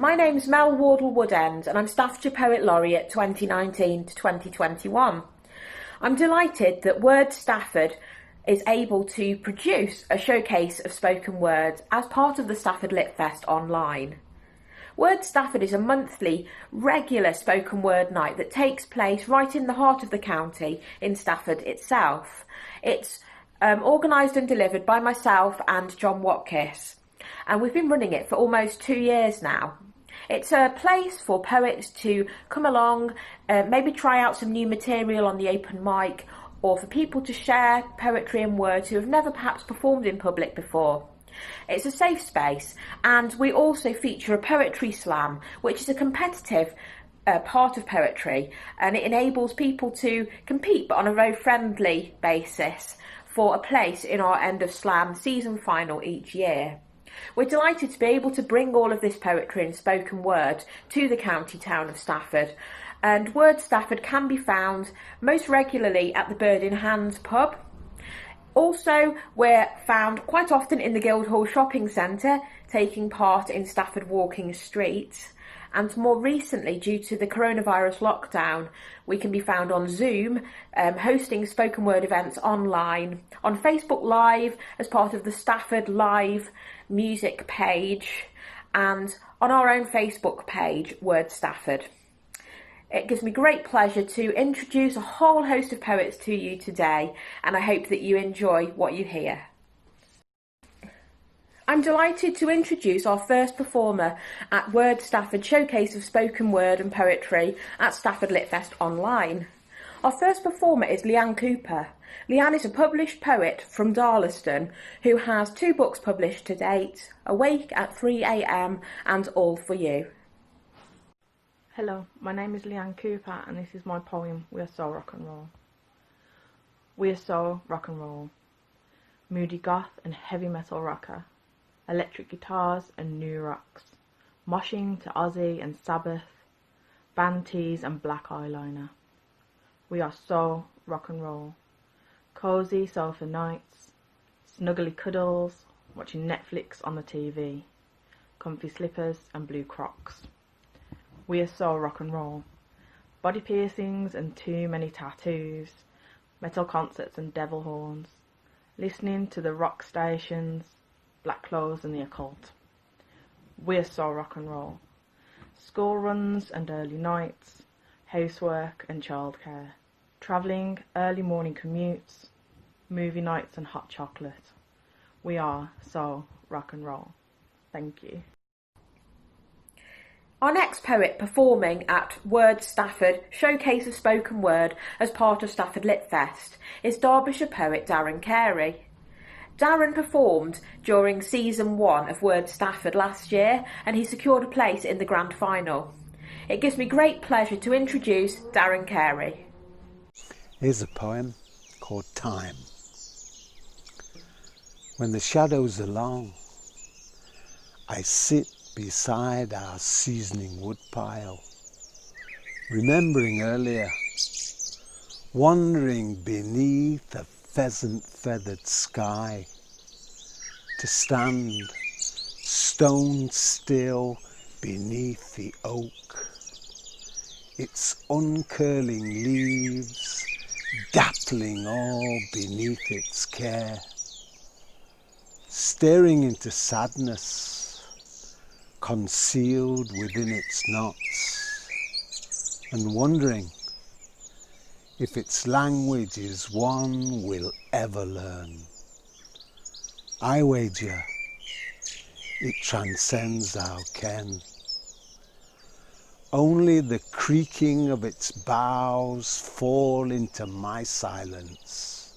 My name's Mel Wardle Woodend and I'm Staffordshire Poet Laureate 2019 to 2021. I'm delighted that WORD Stafford is able to produce a showcase of spoken words as part of the Stafford LitFest online. WORD Stafford is a monthly, regular spoken word night that takes place right in the heart of the county in Stafford itself. It's organised and delivered by myself and Jonathon Watkiss, and we've been running it for almost 2 years now. It's a place for poets to come along, maybe try out some new material on the open mic, or for people to share poetry and words who have never perhaps performed in public before. It's a safe space, and we also feature a poetry slam, which is a competitive part of poetry, and it enables people to compete but on a very friendly basis for a place in our End of Slam season final each year. We're delighted to be able to bring all of this poetry and spoken word to the county town of Stafford, and WORD Stafford can be found most regularly at the Bird in Hand pub. Also, we're found quite often in the Guildhall shopping centre, taking part in Stafford Walking Street, and more recently, due to the coronavirus lockdown, we can be found on Zoom, hosting spoken word events online, on Facebook Live as part of the Stafford Live music page, and on our own Facebook page, WORD Stafford. It gives me great pleasure to introduce a whole host of poets to you today, and I hope that you enjoy what you hear. I'm delighted to introduce our first performer at WORD Stafford Showcase of Spoken Word and Poetry at Stafford LitFest Online. Our first performer is Leanne Cooper. Leanne is a published poet from Darlaston who has 2 books published to date, Awake at 3 AM and All For You. Hello, my name is Leanne Cooper and this is my poem, We Are So Rock and Roll. We are so rock and roll. Moody goth and heavy metal rocker. Electric guitars and new rocks. Moshing to Ozzy and Sabbath. Band tees and black eyeliner. We are so rock and roll. Cosy sofa nights. Snuggly cuddles. Watching Netflix on the TV. Comfy slippers and blue Crocs. We are so rock and roll. Body piercings and too many tattoos. Metal concerts and devil horns. Listening to the rock stations. Black clothes and the occult. We are so rock and roll. School runs and early nights. Housework and childcare. Travelling, early morning commutes. Movie nights and hot chocolate. We are so rock and roll. Thank you. Our next poet performing at WORD Stafford Showcase of Spoken Word as part of Stafford LitFest is Derbyshire poet Darrin Carey. Darrin performed during season 1 of WORD Stafford last year and he secured a place in the grand final. It gives me great pleasure to introduce Darrin Carey. Here's a poem called Time. When the shadows are long, I sit beside our seasoning woodpile, remembering earlier, wandering beneath a pheasant-feathered sky, to stand stone still beneath the oak, its uncurling leaves dappling all beneath its care, staring into sadness concealed within its knots, and wondering if its language is one we'll ever learn. I wager it transcends our ken. Only the creaking of its boughs fall into my silence,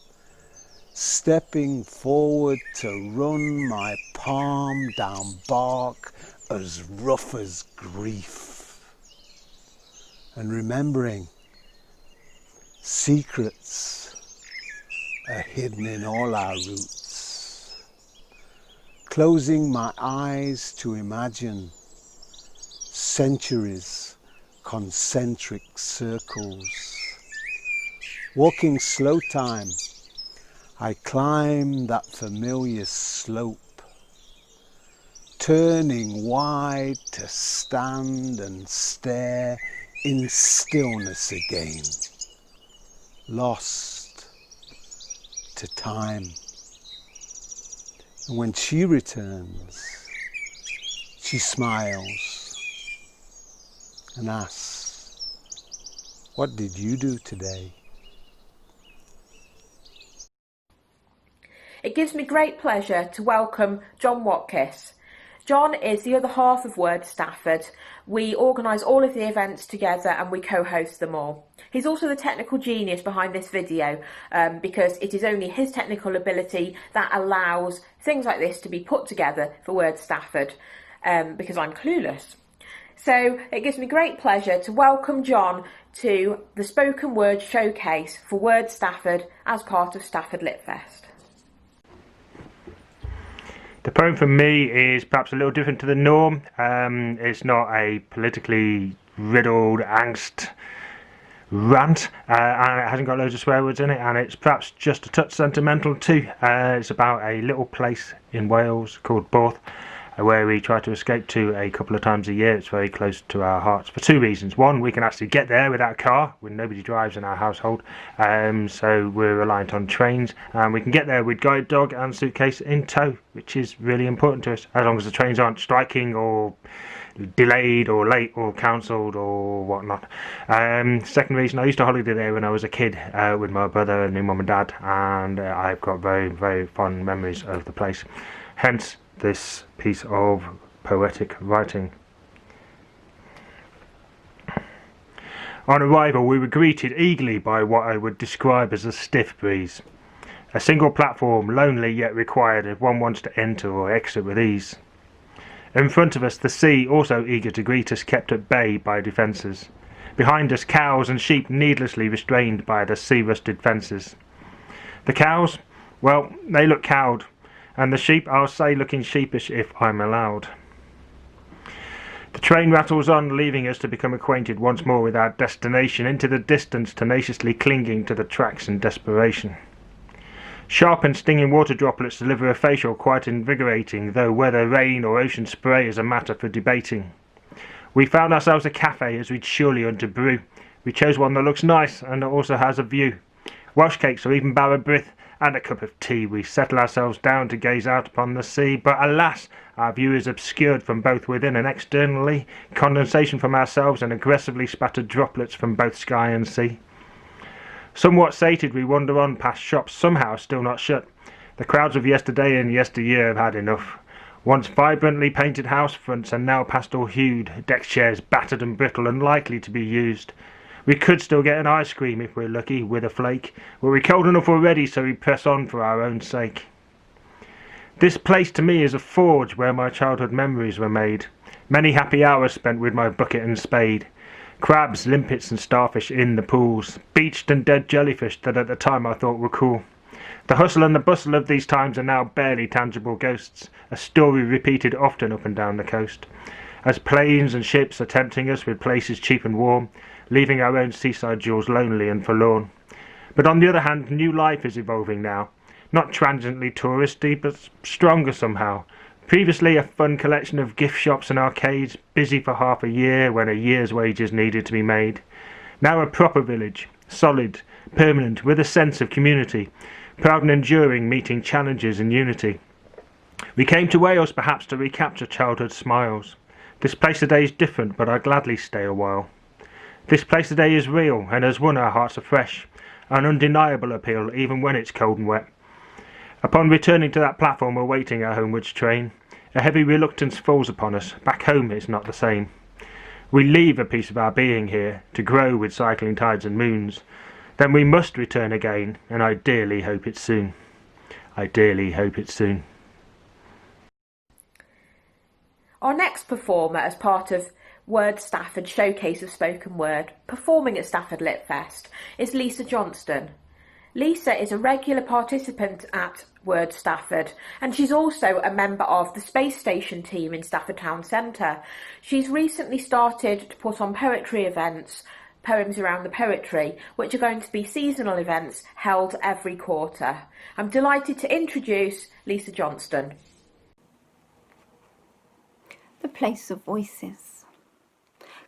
stepping forward to run my palm down bark as rough as grief, and remembering secrets are hidden in all our roots, closing my eyes to imagine centuries, concentric circles. Walking slow time, I climb that familiar slope, turning wide to stand and stare in stillness again, lost to time. And when she returns, she smiles and asks, "What did you do today?" It gives me great pleasure to welcome John Watkiss. John is the other half of WORD Stafford. We organise all of the events together and we co-host them all. He's also the technical genius behind this video because it is only his technical ability that allows things like this to be put together for WORD Stafford because I'm clueless. So it gives me great pleasure to welcome John to the spoken word showcase for WORD Stafford as part of Stafford LitFest. The poem from me is perhaps a little different to the norm. It's not a politically riddled angst rant, and it hasn't got loads of swear words in it, and it's perhaps just a touch sentimental too. It's about a little place in Wales called Borth, where we try to escape to a couple of times a year. It's very close to our hearts for two reasons. One, we can actually get there without a car when nobody drives in our household, so we're reliant on trains, and we can get there with guide dog and suitcase in tow, which is really important to us, as long as the trains aren't striking or delayed or late or cancelled or whatnot. Second reason, I used to holiday there when I was a kid with my brother and my mum and dad, and I've got very, very fond memories of the place. Hence this piece of poetic writing. On arrival, we were greeted eagerly by what I would describe as a stiff breeze. A single platform, lonely yet required if one wants to enter or exit with ease. In front of us, the sea, also eager to greet us, kept at bay by defences. Behind us, cows and sheep needlessly restrained by the sea-rusted fences. The cows, well, they look cowed, and the sheep, I'll say, looking sheepish if I'm allowed. The train rattles on, leaving us to become acquainted once more with our destination, into the distance tenaciously clinging to the tracks in desperation. Sharp and stinging water droplets deliver a facial quite invigorating, though whether rain or ocean spray is a matter for debating. We found ourselves a cafe as we'd surely earned to brew. We chose one that looks nice and also has a view. Welsh cakes or even Barra Brith and a cup of tea. We settle ourselves down to gaze out upon the sea, but alas, our view is obscured from both within and externally, condensation from ourselves and aggressively spattered droplets from both sky and sea. Somewhat sated, we wander on past shops, somehow still not shut. The crowds of yesterday and yesteryear have had enough. Once vibrantly painted house fronts are now pastel-hued, deck chairs battered and brittle and likely to be used. We could still get an ice cream if we're lucky, with a flake. But we're cold enough already, so we press on for our own sake. This place to me is a forge where my childhood memories were made. Many happy hours spent with my bucket and spade. Crabs, limpets and starfish in the pools. Beached and dead jellyfish that at the time I thought were cool. The hustle and the bustle of these times are now barely tangible ghosts, a story repeated often up and down the coast. As planes and ships are tempting us with places cheap and warm, leaving our own seaside jewels lonely and forlorn. But on the other hand, new life is evolving now. Not transiently touristy, but stronger somehow. Previously a fun collection of gift shops and arcades, busy for half a year when a year's wages needed to be made. Now a proper village, solid, permanent, with a sense of community, proud and enduring, meeting challenges in unity. We came to Wales perhaps to recapture childhood smiles. This place today is different, but I'd gladly stay a while. This place today is real and has won our hearts afresh, an undeniable appeal even when it's cold and wet. Upon returning to that platform awaiting our homewards train, a heavy reluctance falls upon us. Back home it's not the same. We leave a piece of our being here to grow with cycling tides and moons. Then we must return again, and I dearly hope it's soon. I dearly hope it's soon. Our next performer as part of WORD Stafford Showcase of Spoken Word, performing at Stafford LitFest, is Lisa Johnston. Lisa is a regular participant at WORD Stafford, and she's also a member of the Space Station team in Stafford Town Centre. She's recently started to put on poetry events, Poems Around the Poetry, which are going to be seasonal events held every quarter. I'm delighted to introduce Lisa Johnston. The place of voices.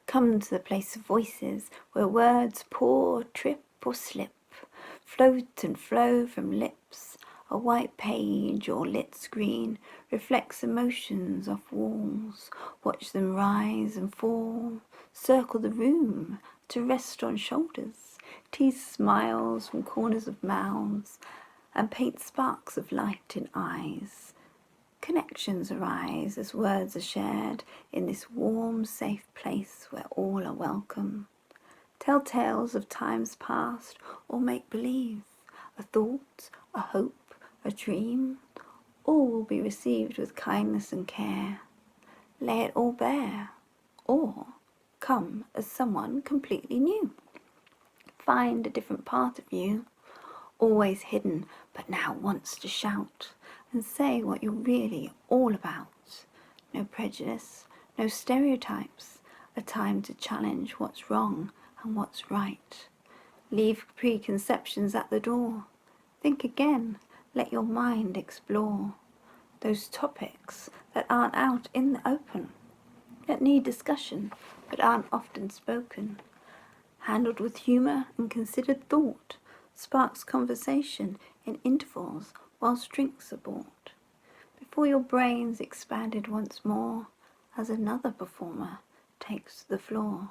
Come to the place of voices, where words pour, trip or slip, float and flow from lips. A white page or lit screen reflects emotions off walls. Watch them rise and fall, circle the room to rest on shoulders, tease smiles from corners of mouths, and paint sparks of light in eyes. Connections arise as words are shared in this warm, safe place where all are welcome. Tell tales of times past or make believe, a thought, a hope, a dream. All will be received with kindness and care. Lay it all bare, or come as someone completely new. Find a different part of you, always hidden but now wants to shout and say what you're really all about. No prejudice, no stereotypes, a time to challenge what's wrong and what's right. Leave preconceptions at the door. Think again, let your mind explore those topics that aren't out in the open, that need discussion but aren't often spoken. Handled with humour and considered thought, sparks conversation in intervals whilst drinks are bought. Before your brain's expanded once more, as another performer takes the floor.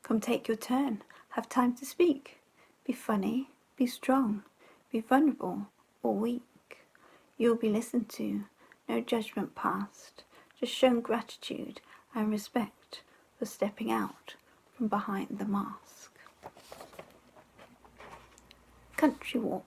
Come take your turn, have time to speak. Be funny, be strong, be vulnerable or weak. You'll be listened to, no judgment passed, just shown gratitude and respect for stepping out from behind the mask. Country walk.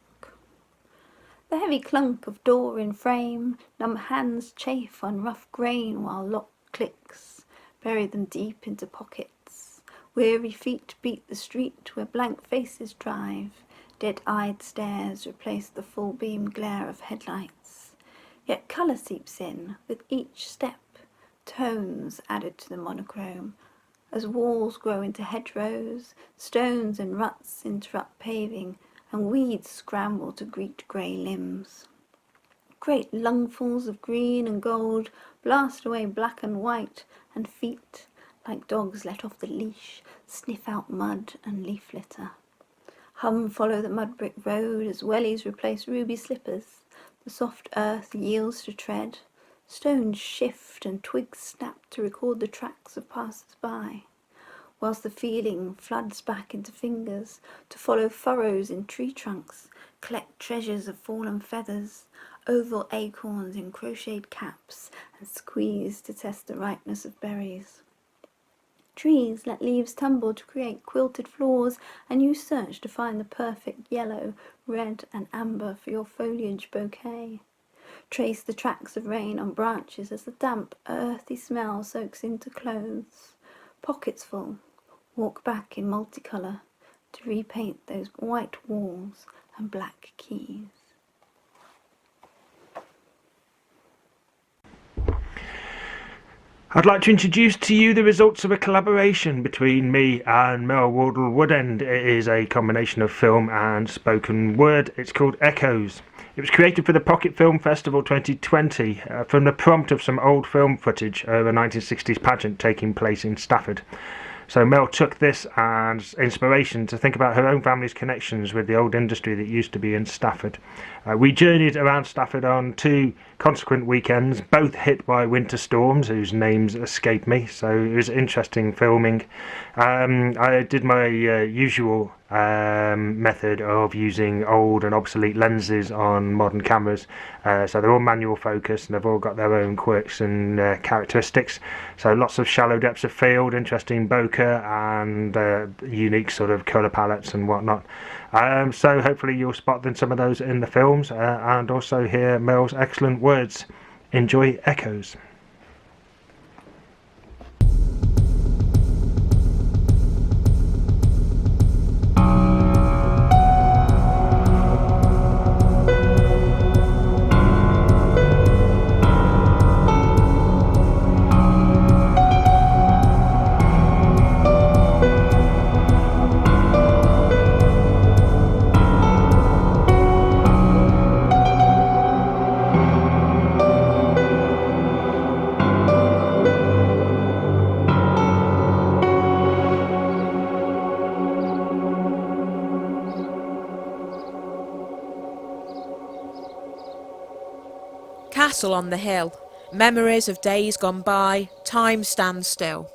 The heavy clunk of door in frame, numb hands chafe on rough grain while lock clicks, bury them deep into pockets. Weary feet beat the street where blank faces drive. Dead-eyed stares replace the full-beam glare of headlights. Yet colour seeps in with each step, tones added to the monochrome. As walls grow into hedgerows, stones and ruts interrupt paving, and weeds scramble to greet grey limbs. Great lungfuls of green and gold blast away black and white, and feet, like dogs let off the leash, sniff out mud and leaf litter. Hum follow the mud brick road as wellies replace ruby slippers. The soft earth yields to tread. Stones shift and twigs snap to record the tracks of passers-by, whilst the feeling floods back into fingers to follow furrows in tree trunks, collect treasures of fallen feathers, oval acorns in crocheted caps, and squeeze to test the ripeness of berries. Trees let leaves tumble to create quilted floors, and you search to find the perfect yellow, red, and amber for your foliage bouquet. Trace the tracks of rain on branches as the damp, earthy smell soaks into clothes. Pockets full, walk back in multicolour to repaint those white walls and black keys. I'd like to introduce to you the results of a collaboration between me and Mel Wardle Woodend. It is a combination of film and spoken word. It's called Echoes. It was created for the Pocket Film Festival 2020 from the prompt of some old film footage of a 1960s pageant taking place in Stafford. So Mel took this as inspiration to think about her own family's connections with the old industry that used to be in Stafford. We journeyed around Stafford on 2 consequent weekends, both hit by winter storms whose names escape me, so it was interesting filming. I did my usual method of using old and obsolete lenses on modern cameras, so they're all manual focus and they've all got their own quirks and characteristics, so lots of shallow depths of field, interesting bokeh and unique sort of colour palettes and whatnot. So hopefully you'll spot some of those in the films and also hear Mel's excellent words. Enjoy Echoes. castle on the hill, memories of days gone by, time stands still.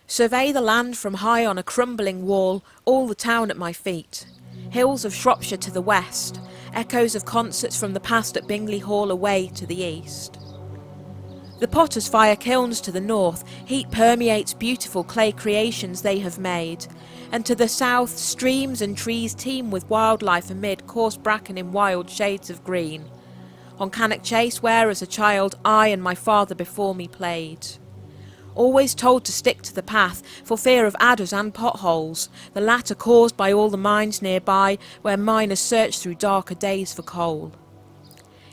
Survey the land from high on a crumbling wall, all the town at my feet. Hills of Shropshire to the west, echoes of concerts from the past at Bingley Hall away to the east. The potter's fire kilns to the north, heat permeates beautiful clay creations they have made, and to the south streams and trees teem with wildlife amid coarse bracken in wild shades of green. On Cannock Chase, where as a child I and my father before me played. Always told to stick to the path, for fear of adders and potholes, the latter caused by all the mines nearby, where miners search through darker days for coal.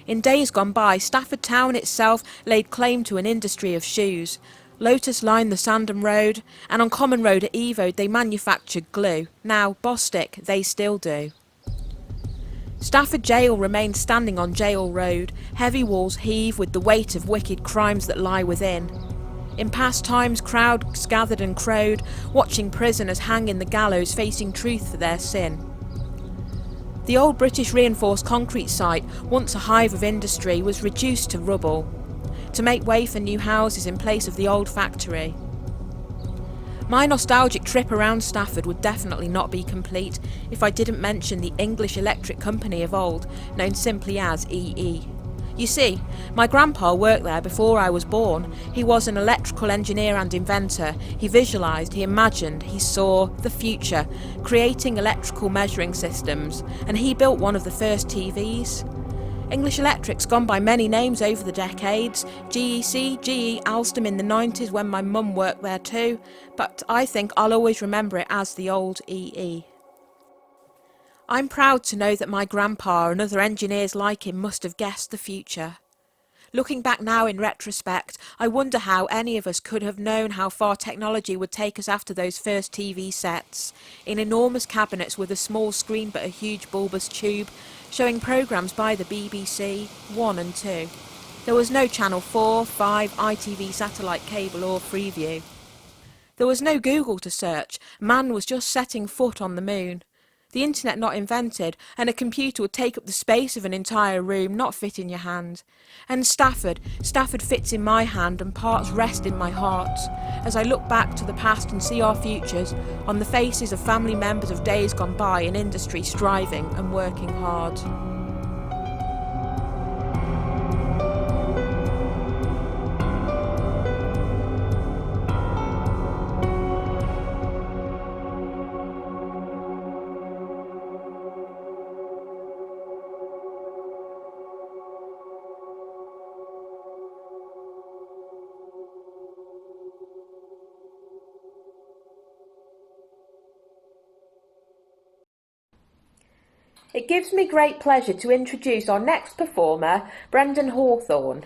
In days gone by, Stafford town itself laid claim to an industry of shoes. Lotus lined the Sandham Road, and on Common Road at Evo they manufactured glue. Now, Bostik, they still do. Stafford Jail remains standing on Jail Road. Heavy walls heave with the weight of wicked crimes that lie within. In past times crowds gathered and crowed, watching prisoners hang in the gallows facing truth for their sin. The old British reinforced concrete site, once a hive of industry, was reduced to rubble, to make way for new houses in place of the old factory. My nostalgic trip around Stafford would definitely not be complete if I didn't mention the English Electric Company of old, known simply as EE. You see, my grandpa worked there before I was born. He was an electrical engineer and inventor. He visualised, he imagined, he saw the future, creating electrical measuring systems, and he built one of the first TVs. English Electric's gone by many names over the decades. GEC, GE, Alstom in the 90s when my mum worked there too, but I think I'll always remember it as the old EE. I'm proud to know that my grandpa and other engineers like him must have guessed the future. Looking back now in retrospect, I wonder how any of us could have known how far technology would take us after those first TV sets, in enormous cabinets with a small screen but a huge bulbous tube, showing programmes by the BBC, 1 and 2. There was no Channel 4, 5, ITV satellite cable or Freeview. There was no Google to search, man was just setting foot on the moon. The internet not invented, and a computer would take up the space of an entire room, not fit in your hand. And Stafford fits in my hand and parts rest in my heart, as I look back to the past and see our futures on the faces of family members of days gone by in industry striving and working hard. It gives me great pleasure to introduce our next performer, Brendan Hawthorne.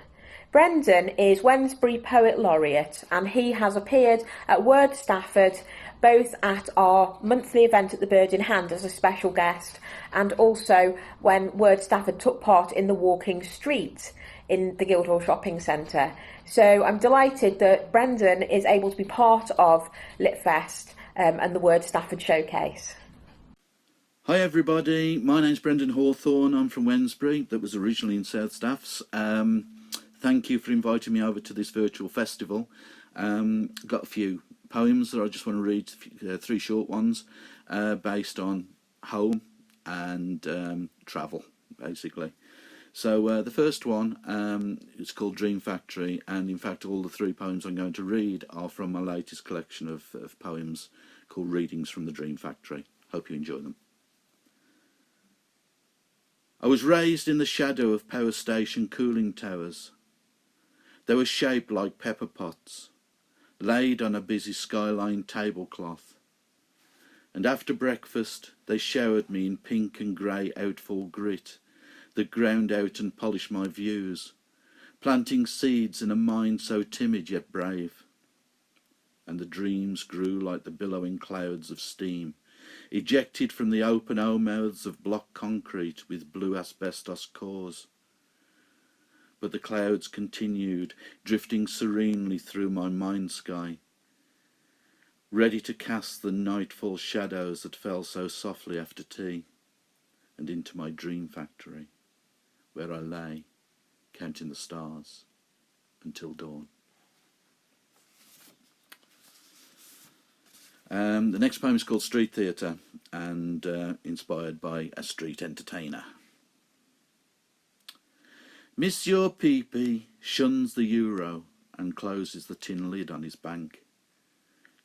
Brendan is Wednesbury Poet Laureate, and he has appeared at WORD Stafford, both at our monthly event at the Bird in Hand as a special guest, and also when WORD Stafford took part in the Walking Street in the Guildhall Shopping Centre. So I'm delighted that Brendan is able to be part of LitFest and the WORD Stafford showcase. Hi everybody, my name's Brendan Hawthorne. I'm from Wednesbury, that was originally in South Staffs. Thank you for inviting me over to this virtual festival. Got a few poems that I just want to read, 3 short ones, based on home and travel, basically. So the first one is called Dream Factory, and in fact all the 3 poems I'm going to read are from my latest collection of poems called Readings from the Dream Factory. Hope you enjoy them. I was raised in the shadow of power station cooling towers. They were shaped like pepper pots, laid on a busy skyline tablecloth. And after breakfast they showered me in pink and grey outfall grit that ground out and polished my views, planting seeds in a mind so timid yet brave. And the dreams grew like the billowing clouds of steam, ejected from the open O-mouths of block concrete with blue asbestos cores. But the clouds continued, drifting serenely through my mind sky, ready to cast the nightfall shadows that fell so softly after tea, and into my dream factory, where I lay, counting the stars until dawn. The next poem is called Street Theatre and inspired by a street entertainer. Monsieur Peepy shuns the euro and closes the tin lid on his bank,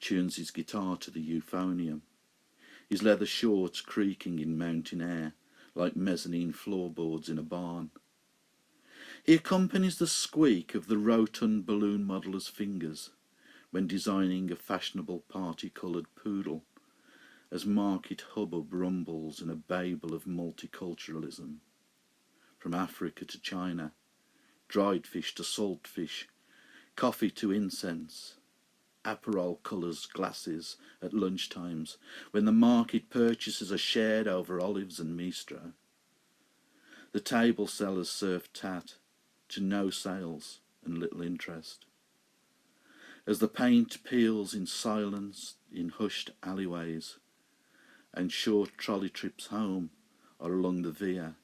tunes his guitar to the euphonium, his leather shorts creaking in mountain air like mezzanine floorboards in a barn. He accompanies the squeak of the rotund balloon modeller's fingers when designing a fashionable party-coloured poodle, as market hubbub rumbles in a babel of multiculturalism. From Africa to China, dried fish to salt fish, coffee to incense, Aperol colours glasses at lunchtimes when the market purchases are shared over olives and mistro. The table sellers serve tat to no sales and little interest. As the paint peels in silence in hushed alleyways and short trolley trips home are along the via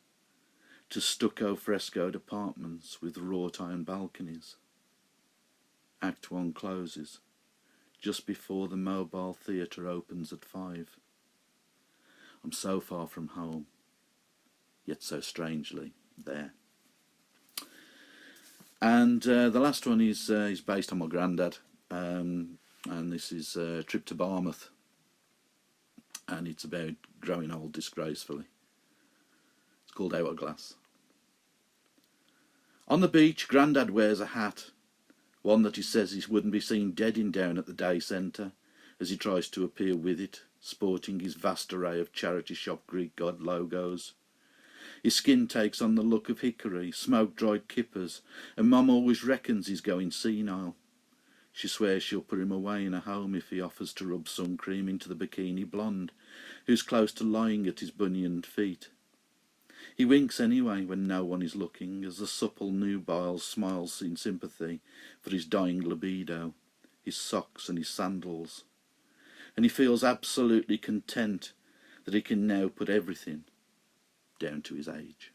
to stucco frescoed apartments with wrought iron balconies. Act 1 closes just before the mobile theatre opens at 5. I'm so far from home, yet so strangely there. And the last one is based on my granddad, and this is a trip to Barmouth, and it's about growing old disgracefully. It's called Hourglass. On the beach, Grandad wears a hat, one that he says he wouldn't be seen dead in down at the day centre, as he tries to appear with it, sporting his vast array of charity shop Greek god logos. His skin takes on the look of hickory, smoke-dried kippers, and Mum always reckons he's going senile. She swears she'll put him away in a home if he offers to rub sun cream into the bikini blonde, who's close to lying at his bunioned feet. He winks anyway when no one is looking, as the supple nubile smiles in sympathy for his dying libido, his socks and his sandals. And he feels absolutely content that he can now put everything down to his age.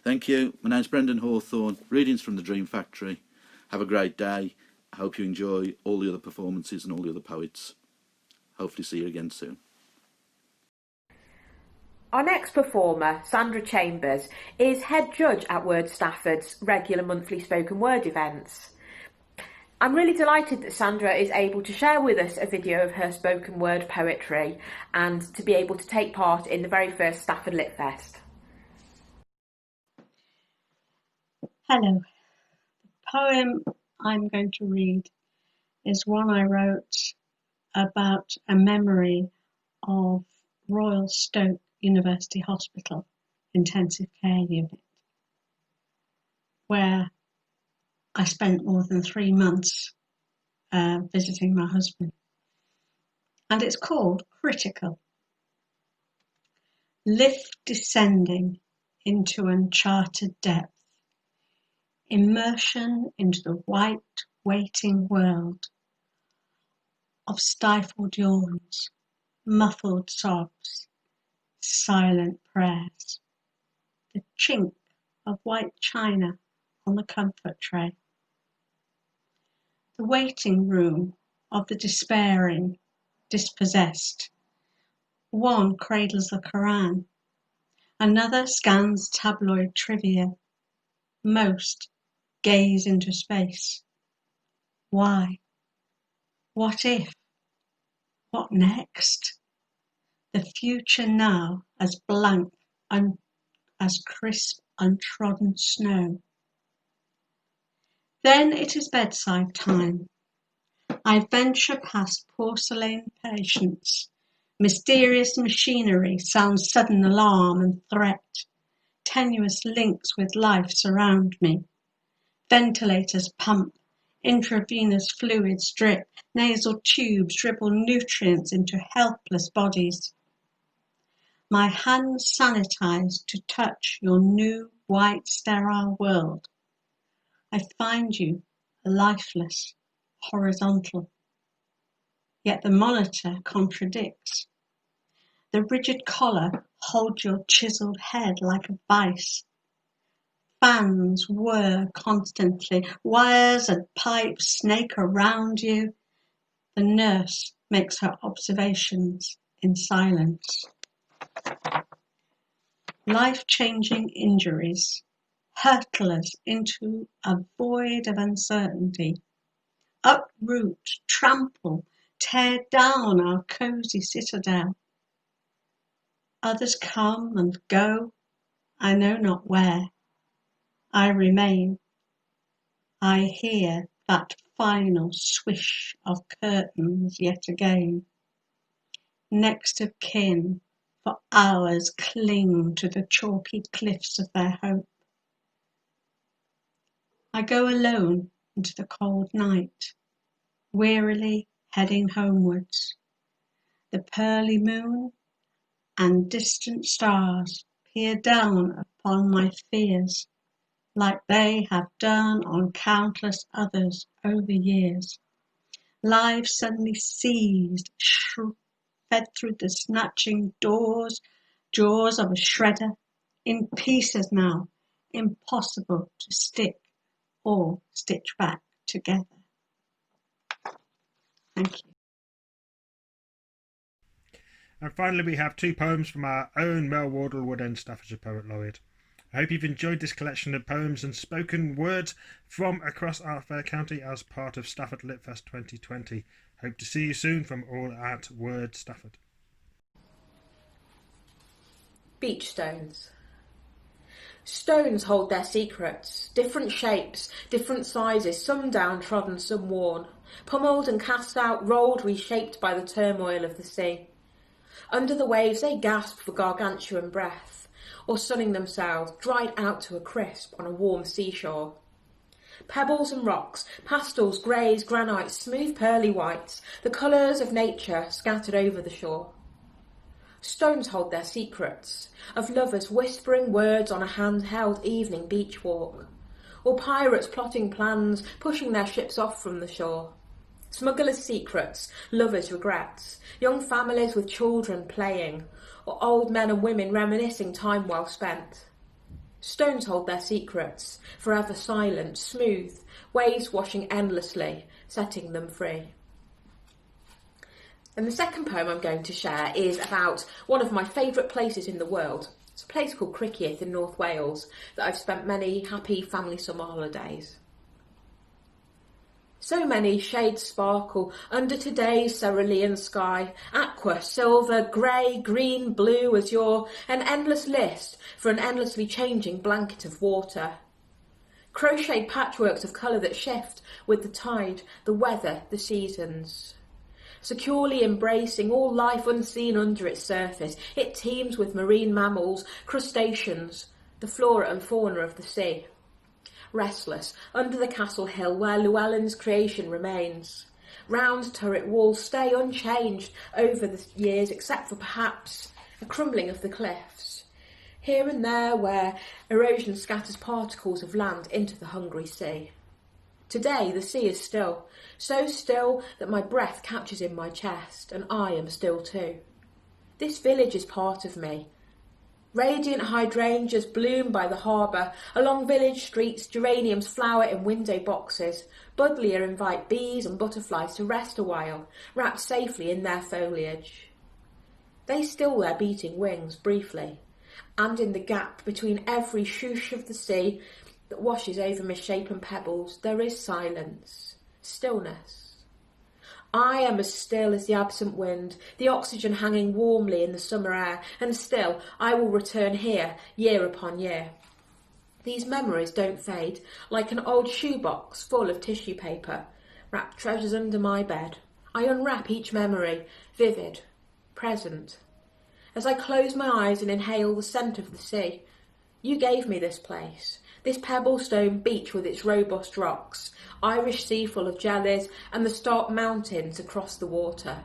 Thank you. My name's Brendan Hawthorne. Readings from the Dream Factory. Have a great day. I hope you enjoy all the other performances and all the other poets. Hopefully see you again soon. Our next performer, Sandra Chambers, is head judge at WORD Stafford's regular monthly spoken word events. I'm really delighted that Sandra is able to share with us a video of her spoken word poetry and to be able to take part in the very first Stafford LitFest. Hello. The poem I'm going to read is one I wrote about a memory of Royal Stoke University Hospital intensive care unit, where I spent more than 3 months visiting my husband. And it's called Critical. Lift descending into uncharted depth, immersion into the white waiting world of stifled yawns, muffled sobs, silent prayers, the chink of white china on the comfort tray. The waiting room of the despairing, dispossessed. One cradles the Quran, another scans tabloid trivia. Most gaze into space. Why? What if? What next? The future now as blank and as crisp untrodden snow. Then it is bedside time. I venture past porcelain patients. Mysterious machinery sounds sudden alarm and threat. Tenuous links with life surround me. Ventilators pump, intravenous fluids drip, nasal tubes dribble nutrients into helpless bodies. My hands sanitize to touch your new white sterile world. I find you lifeless, horizontal. Yet the monitor contradicts. The rigid collar holds your chiseled head like a vice. fans whir constantly, wires and pipes snake around you. The nurse makes her observations in silence. Life-changing injuries hurtle us into a void of uncertainty, uproot, trample, tear down our cosy citadel. Others come and go, I know not where. I remain. I hear that final swish of curtains yet again. Next of kin for hours cling to the chalky cliffs of their hope. I go alone into the cold night, wearily heading homewards. The pearly moon and distant stars peer down upon my fears, like they have done on countless others over years. Lives suddenly seized, fed through the snatching jaws of a shredder, in pieces now, impossible to stick or stitch back together. Thank you. And finally, we have two poems from our own Mel Wardle Woodend, Staffordshire Poet Laureate. I hope you've enjoyed this collection of poems and spoken words from across our fair county as part of Stafford LitFest 2020. Hope to see you soon from all at WORD Stafford. Beach stones. Stones hold their secrets, different shapes, different sizes, some downtrodden, some worn, pummelled and cast out, rolled, reshaped by the turmoil of the sea. Under the waves they gasp for gargantuan breath, or sunning themselves, dried out to a crisp on a warm seashore. Pebbles and rocks, pastels, greys, granites, smooth pearly whites, the colours of nature scattered over the shore. Stones hold their secrets, of lovers whispering words on a handheld evening beach walk, or pirates plotting plans, pushing their ships off from the shore. Smugglers' secrets, lovers' regrets, young families with children playing, or old men and women reminiscing time well spent. Stones hold their secrets, forever silent, smooth, waves washing endlessly, setting them free. And the second poem I'm going to share is about one of my favourite places in the world. It's a place called Criccieth in North Wales that I've spent many happy family summer holidays. So many shades sparkle under today's cerulean sky, aqua, silver, grey, green, blue, azure, an endless list for an endlessly changing blanket of water. Crocheted patchworks of colour that shift with the tide, the weather, the seasons. Securely embracing all life unseen under its surface, it teems with marine mammals, crustaceans, the flora and fauna of the sea. Restless, under the castle hill where Llewellyn's creation remains. Round turret walls stay unchanged over the years, except for perhaps a crumbling of the cliffs. Here and there where erosion scatters particles of land into the hungry sea. Today the sea is still, so still that my breath catches in my chest, and I am still too. This village is part of me. Radiant hydrangeas bloom by the harbour, along village streets geraniums flower in window boxes, buddleia invite bees and butterflies to rest a while, wrapped safely in their foliage. They still their beating wings briefly, and in the gap between every swoosh of the sea that washes over misshapen pebbles, there is silence, stillness. I am as still as the absent wind, the oxygen hanging warmly in the summer air, and still I will return here year upon year. These memories don't fade, like an old shoebox full of tissue paper, wrapped treasures under my bed. I unwrap each memory, vivid, present. As I close my eyes and inhale the scent of the sea, you gave me this place. This pebblestone beach with its robust rocks, Irish sea full of jellies, and the stark mountains across the water.